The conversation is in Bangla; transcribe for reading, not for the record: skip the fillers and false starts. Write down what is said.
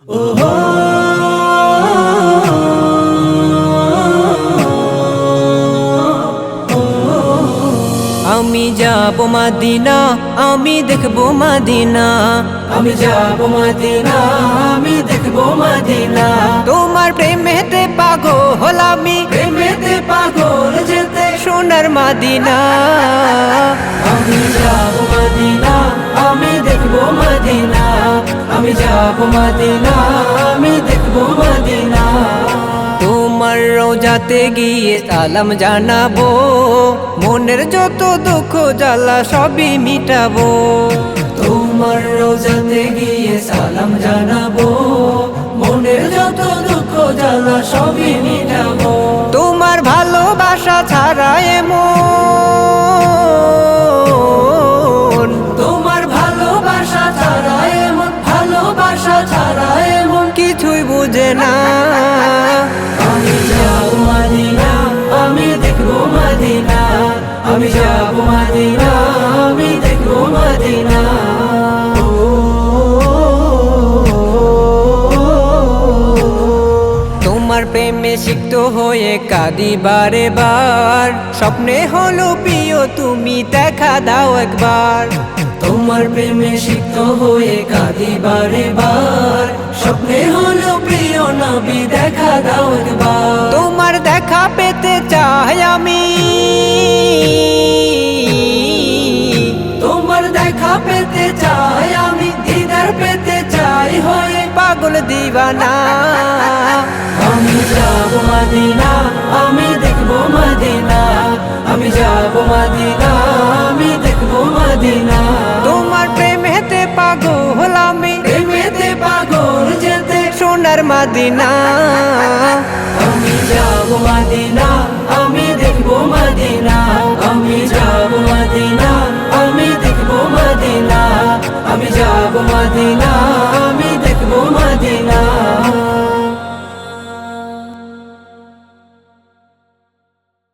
ওহো আমি যাব মদিনা, আমি দেখব মদিনা, আমি যাব মদিনা, আমি দেখব মদিনা। তোমার প্রেমেতে পাগল আমি, প্রেমেতে পাগল যেতে সোনার মদিনা। আমি যাব মদিনা, আমি দেখব মদিনা, আমি যাব মদিনা, আমি দেখব মদিনা। তোমার রোজাতে গিয়ে সালাম জানাবো, মনের যত দুঃখ জ্বালা সবই মিটাবো। তোমার রোজাতে গিয়ে সালাম জানাবো, মনের যত দুঃখ জ্বালা সবই মিটাবো। তোমার ভালোবাসা ছাড়া এমন, তোমার ভালোবাসা ছাড়া এমন, ভালোবাসা ছাড়া এমন কিছুই বুঝে না। আমি যাব মদিনা, আমি দেখব মদিনা, আমি যাব মদিনা, আমি দেখব মদিনা। তোমার প্রেমে সিক্ত হয়ে কাঁদি বারে বার, স্বপ্নে হলো প্রিয় তুমি দেখা দাও একবার। তোমার প্রেমে সিক্ত হয়ে কাঁদি বারে বার, স্বপ্নে হলো প্রিয় নবী দেখা দাও একবার। তোমার দেখা পেতে চাই আমি, তোমার দেখা পেতে চাই আমি, দিদার পেতে চাই হয়ে পাগল দিওয়ানা। আমি যাব মদিনা, আমি দেখব মদিনা, আমি যাব মদিনা, আমি দেখব মদিনা। তোমার প্রেমেতে পাগল আমি, প্রেমেতে পাগল যেতে সোনার মদিনা। আমি যাব মদিনা,